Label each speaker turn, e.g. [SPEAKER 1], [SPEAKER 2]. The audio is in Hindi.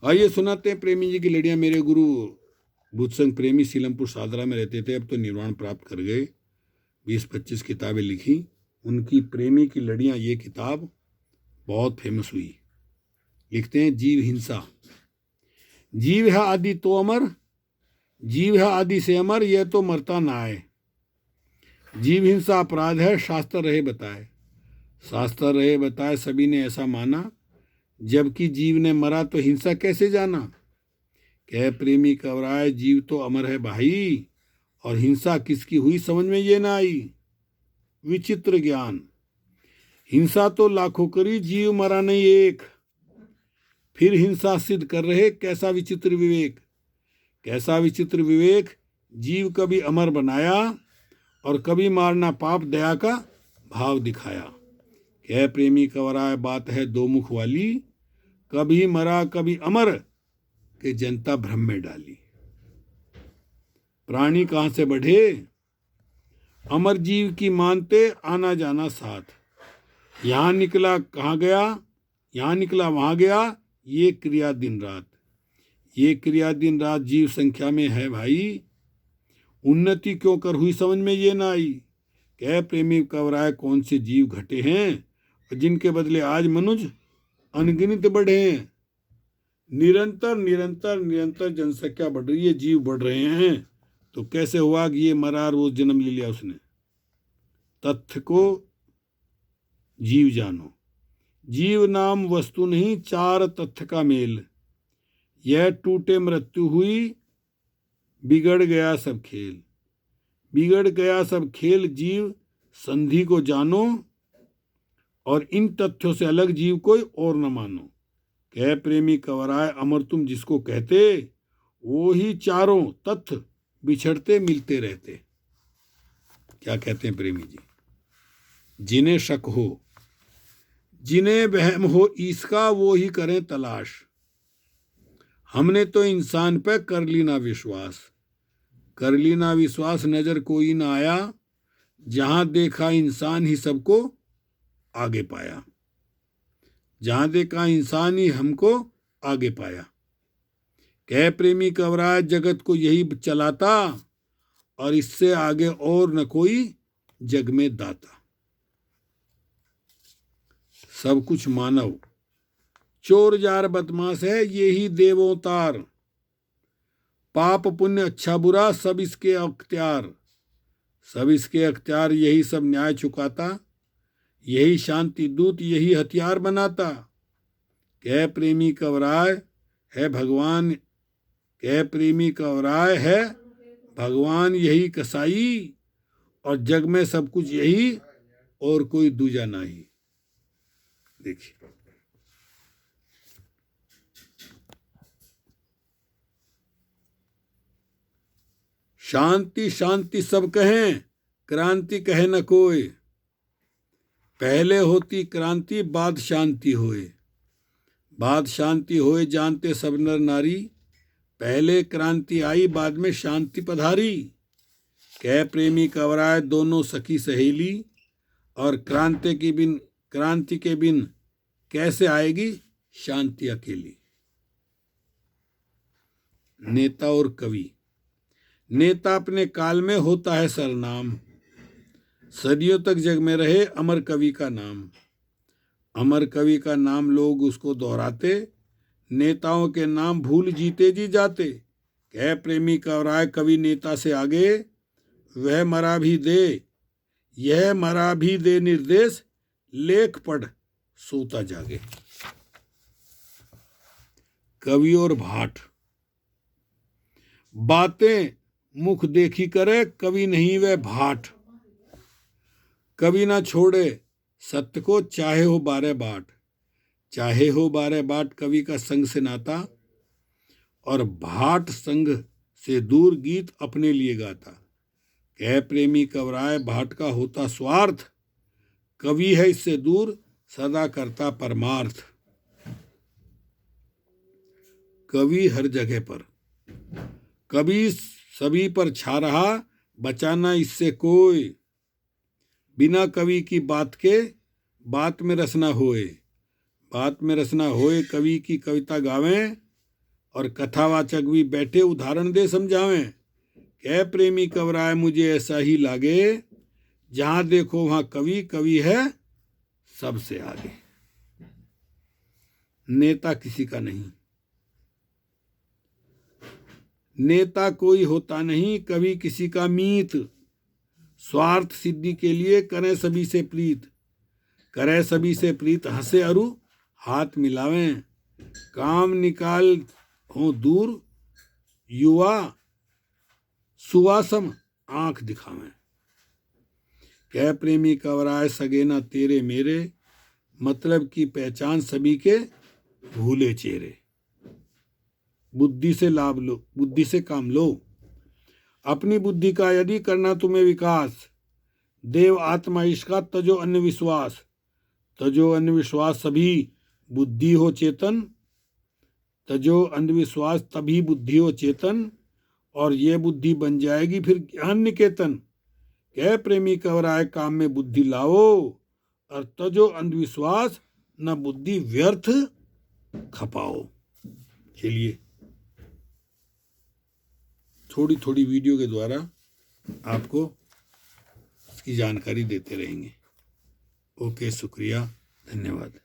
[SPEAKER 1] आइए सुनाते हैं प्रेमी जी की लड़ियां। मेरे गुरु बुद्धसंग प्रेमी सीलमपुर सादरा में रहते थे, अब तो निर्वाण प्राप्त कर गए। 20-25 किताबें लिखी उनकी। प्रेमी की लड़ियां ये किताब बहुत फेमस हुई। लिखते हैं, जीव हिंसा। जीव है आदि तो अमर, जीव है आदि से अमर, यह तो मरता ना आए। जीव हिंसा अपराध है, शास्त्र रहे बताए। शास्त्र रहे बताए सभी ने ऐसा माना, जबकि जीव ने मरा तो हिंसा कैसे जाना। कह प्रेमी कवराए, जीव तो अमर है भाई, और हिंसा किसकी हुई समझ में ये ना आई। विचित्र ज्ञान। हिंसा तो लाखों करी, जीव मरा नहीं एक। फिर हिंसा सिद्ध कर रहे, कैसा विचित्र विवेक। कैसा विचित्र विवेक, जीव कभी अमर बनाया, और कभी मारना पाप दया का भाव दिखाया। कह प्रेमी कवराए, बात है दो मुख वाली, कभी मरा कभी अमर, के जनता भ्रम में डाली। प्राणी कहां से बढ़े, अमर जीव की मानते आना जाना साथ। यहां निकला कहां गया, यहां निकला वहां गया, ये क्रिया दिन रात। ये क्रिया दिन रात जीव संख्या में है भाई, उन्नति क्यों कर हुई समझ में ये ना आई। कह प्रेमी कवराए, कौन से जीव घटे हैं, जिनके बदले आज मनुज अनगिनत बढ़े हैं। निरंतर निरंतर निरंतर जनसंख्या बढ़ रही है, जीव बढ़ रहे हैं, तो कैसे हुआ कि ये मरा रोज जन्म ले लिया उसने। तथ्य को जीव जानो। जीव नाम वस्तु नहीं, चार तथ्य का मेल। यह टूटे मृत्यु हुई, बिगड़ गया सब खेल। बिगड़ गया सब खेल, जीव संधि को जानो, और इन तथ्यों से अलग जीव कोई और न मानो। कह प्रेमी कवराए, अमर तुम जिसको कहते, वो ही चारों तथ्य बिछड़ते मिलते रहते। क्या कहते हैं प्रेमी जी, जिन्हें शक हो, जिन्हें वहम हो इसका, वो ही करें तलाश। हमने तो इंसान पे कर ली ना विश्वास। कर ली ना विश्वास, नजर कोई ना आया, जहां देखा इंसान ही सबको आगे पाया। जहां देखा इंसान ही हमको आगे पाया। कह प्रेमी कवराए, जगत को यही चलाता, और इससे आगे और न कोई जग में दाता। सब कुछ मानव, चोर जार बदमाश है, ये ही देवोतार। पाप पुण्य अच्छा बुरा सब इसके अख्तियार। सब इसके अख्तियार, यही सब न्याय चुकाता, यही शांति दूत, यही हथियार बनाता। कह प्रेमी कवराय है भगवान, कह प्रेमी कवराय है भगवान यही कसाई, और जग में सब कुछ यही, और कोई दूजा नहीं। देखिए, शांति शांति सब कहें, क्रांति कहे न कोई। पहले होती क्रांति, बाद शांति होए। बाद शांति होए, जानते सब नर नारी। पहले क्रांति आई, बाद में शांति पधारी। कह प्रेमी कवराए, दोनों सखी सहेली, और क्रांति के बिन कैसे आएगी शांति अकेली। नेता और कवि। नेता अपने काल में होता है सरनाम, सदियों तक जग में रहे अमर कवि का नाम। अमर कवि का नाम लोग उसको दोहराते, नेताओं के नाम भूल जीते जी जाते। कह प्रेमी कवराए, कवि नेता से आगे, वह मरा भी दे, यह मरा भी दे निर्देश, लेख पढ़ सोता जागे। कवि और भाट। बातें मुख देखी करे, कवि नहीं वह भाट। कवि ना छोड़े सत्य को, चाहे हो 12 बाट। चाहे हो 12 बाट, कवि का संग से नाता, और भाट संग से दूर गीत अपने लिए गाता। कह प्रेमी कवराए, भाट का होता स्वार्थ, कवि है इससे दूर सदा करता परमार्थ। कवि हर जगह पर, कवि सभी पर छा रहा, बचाना इससे कोई। बिना कवि की बात के बात में रस ना होए। बात में रस ना होए, कवि की कविता गावें, और कथावाचक भी बैठे उदाहरण दे समझावें। कह प्रेमी कवराए मुझे ऐसा ही लागे, जहां देखो वहां कवि, कवि है सबसे आगे। नेता किसी का नहीं, नेता कोई होता नहीं, कभी किसी का मीत। स्वार्थ सिद्धि के लिए करें सभी से प्रीत, करे सभी से प्रीत, हंसे अरु हाथ मिलावें। काम निकाल हो दूर, युवा सुवासम आंख दिखावें। कह प्रेमी कवराए सगे ना तेरे मेरे, मतलब की पहचान सभी के भूले चेहरे। बुद्धि से लाभ लो, बुद्धि से काम लो। अपनी बुद्धि का यदि करना तुम्हें विकास, देव आत्मा इसका तजो अन्य विश्वास। तजो अन्य विश्वास सभी बुद्धि हो चेतन, तजो अंधविश्वास तभी बुद्धि हो चेतन, और ये बुद्धि बन जाएगी फिर ज्ञान निकेतन। कह प्रेमी कवराए काम में बुद्धि लाओ, और तजो अंधविश्वास न बुद्धि व्यर्थ खपाओ। चलिए थोड़ी थोड़ी वीडियो के द्वारा आपको इसकी जानकारी देते रहेंगे। ओके, शुक्रिया, धन्यवाद।